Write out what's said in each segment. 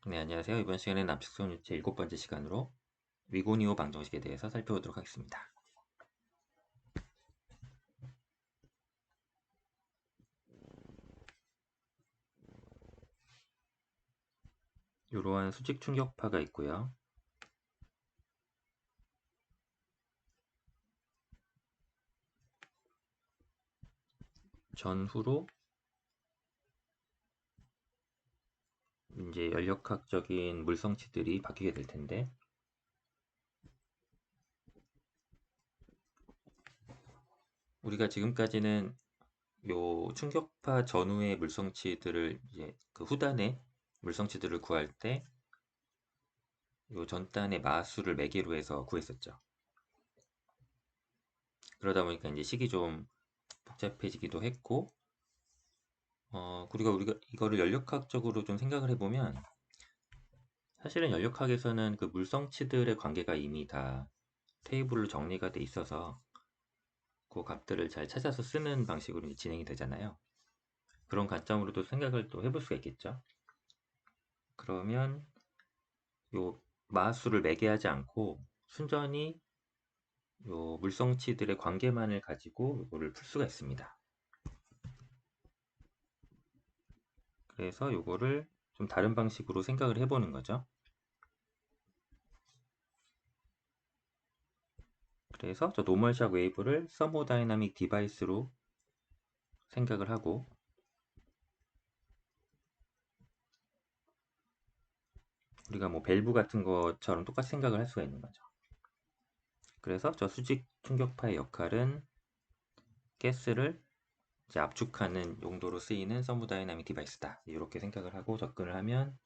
네, 안녕하세요. 이번 시간에는 압축성 유체 7번째 시간으로 위고니오 방정식에 대해서 살펴보도록 하겠습니다. 이러한 수직 충격파가 있고요. 전후로 이제 연력학적인 물성치들이 바뀌게 될 텐데, 우리가 지금까지는 요 충격파 전후의 물성치들을 이제 그 후단의 물성치들을 구할 때 요 전단의 마수를 매개로 해서 구했었죠. 그러다 보니까 이제 식이 좀 복잡해지기도 했고, 그리고 우리가 이거를 연력학적으로 좀 생각을 해보면 사실은 연력학에서는 그 물성치들의 관계가 이미 다 테이블로 정리가 돼 있어서 그 값들을 잘 찾아서 쓰는 방식으로 진행이 되잖아요. 그런 관점으로도 생각을 또 해볼 수가 있겠죠. 그러면 요 마수를 매개하지 않고 순전히 요 물성치들의 관계만을 가지고 이거를 풀 수가 있습니다. 그래서 요거를 좀 다른 방식으로 생각을 해보는 거죠. 그래서 저 노멀샷 웨이브를 서모다이나믹 디바이스로 생각을 하고, 우리가 뭐 밸브 같은 것처럼 똑같이 생각을 할 수가 있는 거죠. 그래서 저 수직 충격파의 역할은 가스를 이제 압축하는 용도로 쓰이는 서브다이나믹 디바이스다, 이렇게 생각을 하고 접근을 하면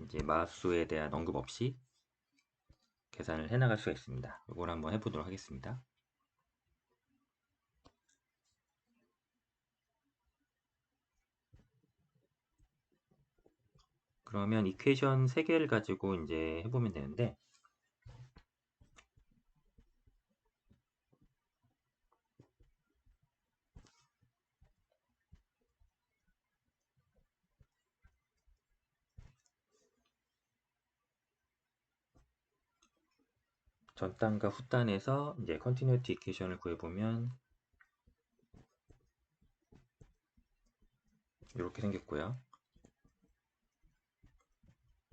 이제 마수에 대한 언급 없이 계산을 해나갈 수가 있습니다. 이걸 한번 해보도록 하겠습니다. 그러면 이퀘이션 3개를 가지고 이제 해보면 되는데, 전단과 후단에서 이제 컨티뉴티 이퀘이션을 구해보면 이렇게 생겼고요.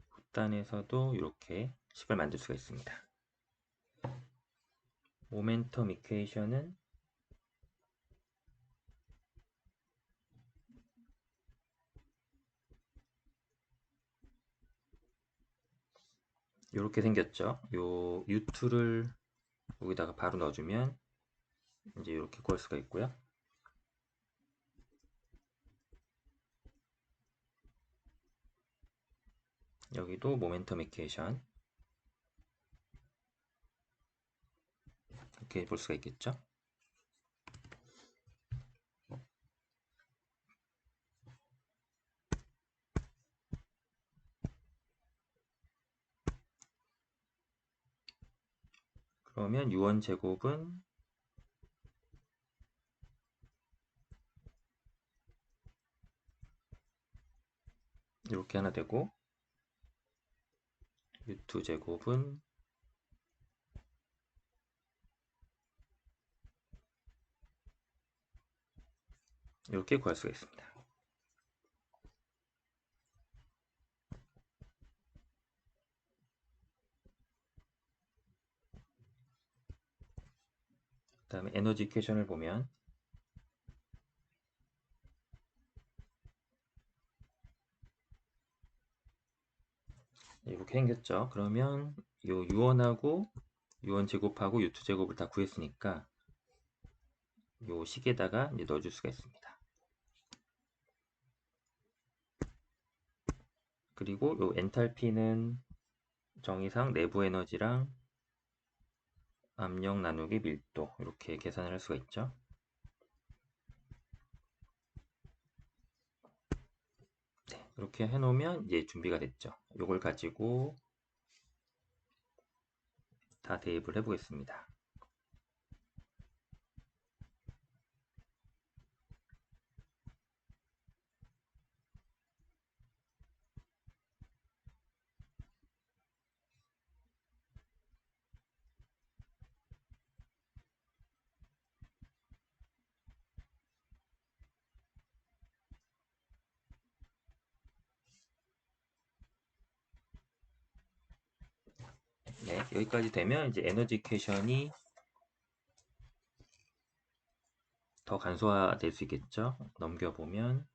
후단에서도 이렇게 식을 만들 수가 있습니다. 모멘텀 이퀘이션은 이렇게 생겼죠. 요 U2를 여기다가 바로 넣어주면 이제 이렇게 구할 수가 있고요. 여기도 모멘텀 이퀘이션 이렇게 볼 수가 있겠죠. 그러면 U1 제곱은 이렇게 하나 되고, U2 제곱은 이렇게 구할 수가 있습니다. 그 다음에 에너지 이퀘이션을 보면 이렇게 생겼죠. 그러면 요 U1하고 U1 제곱하고 U2 제곱을 다 구했으니까 요 식에다가 이제 넣어줄 수가 있습니다. 그리고 요 엔탈피는 정의상 내부 에너지랑 압력 나누기 밀도 이렇게 계산을 할 수가 있죠. 네, 이렇게 해놓으면 이제 준비가 됐죠. 이걸 가지고 다 대입을 해보겠습니다. 여기까지 되면 이제 에너지 이퀘이션이 더 간소화될 수 있겠죠. 넘겨보면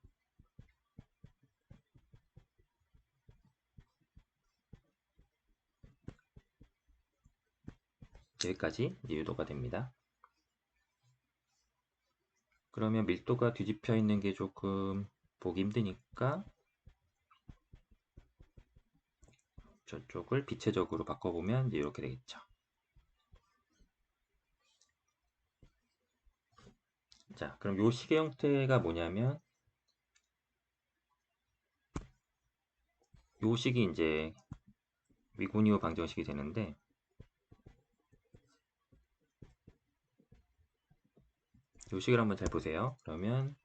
여기까지 유도가 됩니다. 그러면 밀도가 뒤집혀 있는 게 조금 보기 힘드니까 저쪽을 비체적으로 바꿔보면 이제 이렇게 되겠죠. 자, 그럼 요 시계 형태가 뭐냐면 요 식이 이제 위고니오 방정식이 되는데, 요 식을 한번 잘 보세요. 그러면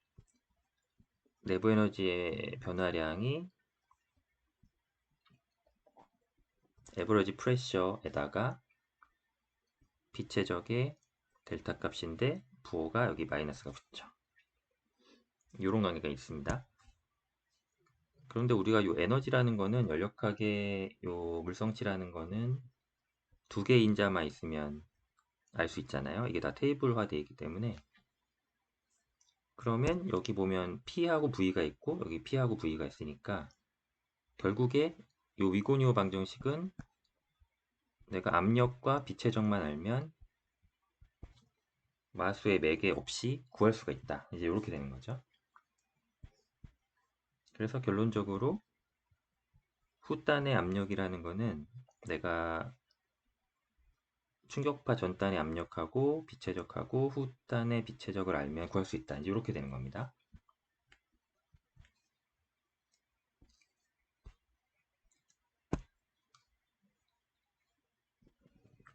내부 에너지의 변화량이 에버러지 프레셔에다가 비체적의 델타 값인데 부호가 여기 마이너스가 붙죠. 이런 관계가 있습니다. 그런데 우리가 요 에너지라는 거는 열역학의 요 물성치라는 거는 두 개의 인자만 있으면 알 수 있잖아요. 이게 다 테이블화되어 있기 때문에. 그러면 여기 보면 P하고 V가 있고 여기 P하고 V가 있으니까 결국에 요 위고니오 방정식은 내가 압력과 비체적만 알면 마수의 매개 없이 구할 수가 있다. 이제 이렇게 되는 거죠. 그래서 결론적으로 후단의 압력이라는 거는 내가 충격파 전단의 압력하고 비체적하고 후단의 비체적을 알면 구할 수 있다. 이제 이렇게 되는 겁니다.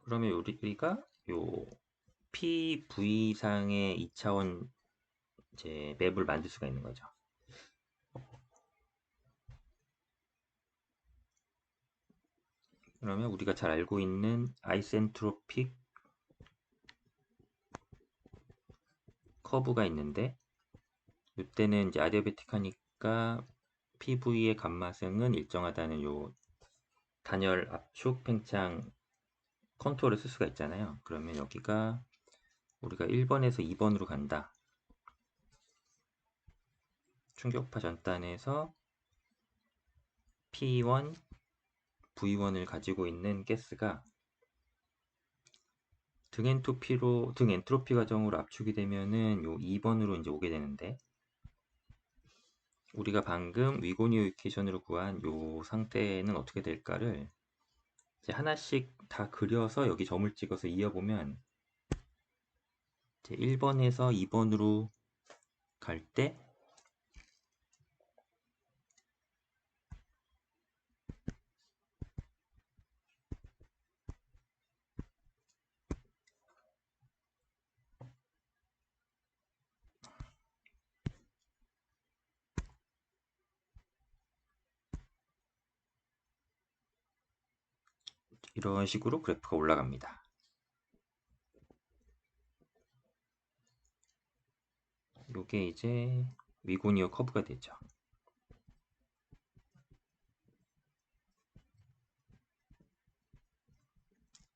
그러면 우리가 요 PV상의 2차원 이제 맵을 만들 수가 있는 거죠. 그러면 우리가 잘 알고 있는 아이센트로픽 커브가 있는데 이때는 이제 아디아베틱하니까 PV의 감마승은 일정하다는 요 단열 압축 팽창 컨트롤을 쓸 수가 있잖아요. 그러면 여기가 우리가 1번에서 2번으로 간다. 충격파 전단에서 P1, V1을 가지고 있는 가스가 등 엔트로피 과정으로 압축이 되면은 요 2번으로 이제 오게 되는데 우리가 방금 위고니오 이퀘이션으로 구한 요 상태는 어떻게 될까를 이제 하나씩 다 그려서 여기 점을 찍어서 이어보면 이제 1번에서 2번으로 갈 때 이런 식으로 그래프가 올라갑니다. 요게 이제 위고니오 커브가 되죠.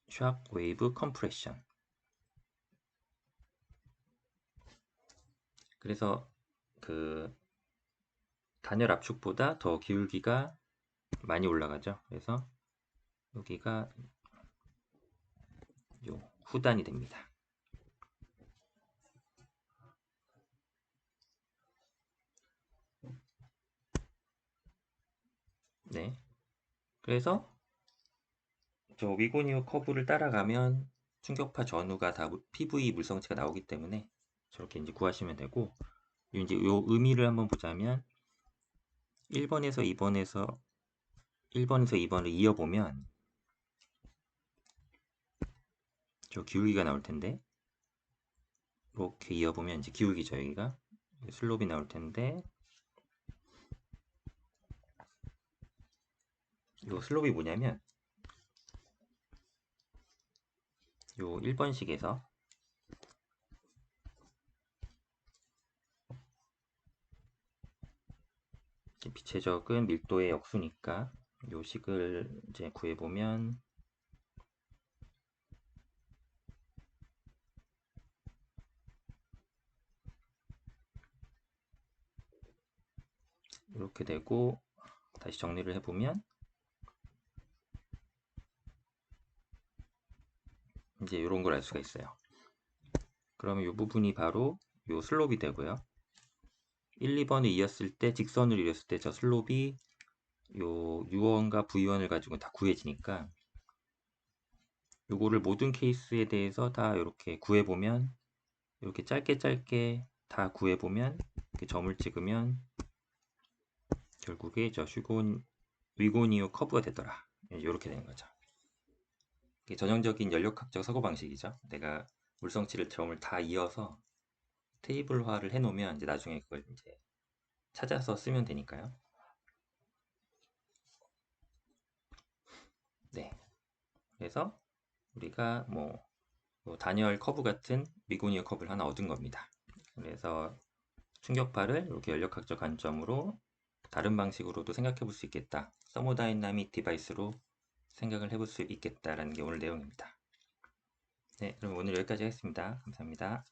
샥 웨이브 컴프레션. 그래서 그 단열 압축보다 더 기울기가 많이 올라가죠. 그래서 여기가 요 후단이 됩니다. 네. 그래서 저 위고니오 커브를 따라가면 충격파 전후가 다 PV 물성치가 나오기 때문에 저렇게 이제 구하시면 되고 이제 요 의미를 한번 보자면 1번에서 2번을 이어보면 저 기울기가 나올 텐데 이렇게 이어보면 이제 기울기죠. 여기가 슬롭이 나올 텐데 요 슬롭이 뭐냐면 요 1번식에서 비체적은 밀도의 역수니까 요 식을 이제 구해보면 이렇게 되고, 다시 정리를 해보면 이제 이런 걸 알 수가 있어요. 그러면 이 부분이 바로 이 슬롭이 되고요. 1, 2번을 이었을 때, 직선으로 이었을 때 저 슬롭이 요 U1과 V1을 가지고 다 구해지니까, 요거를 모든 케이스에 대해서 다 이렇게 구해보면, 이렇게 짧게 짧게 다 구해보면, 이렇게 점을 찍으면 결국에 저 위고니오 커브가 되더라. 이렇게 되는 거죠. 이게 전형적인 연력학적 사고방식이죠. 내가 물성치를 점을 다 이어서 테이블화를 해놓으면 이제 나중에 그걸 이제 찾아서 쓰면 되니까요. 네. 그래서 우리가 뭐 단열 커브 같은 미고니어 커브를 하나 얻은 겁니다. 그래서 충격파를 이렇게 연력학적 관점으로 다른 방식으로도 생각해 볼 수 있겠다. 서모다이나믹 디바이스로 생각을 해볼 수 있겠다라는 게 오늘 내용입니다. 네, 그럼 오늘 여기까지 하겠습니다. 감사합니다.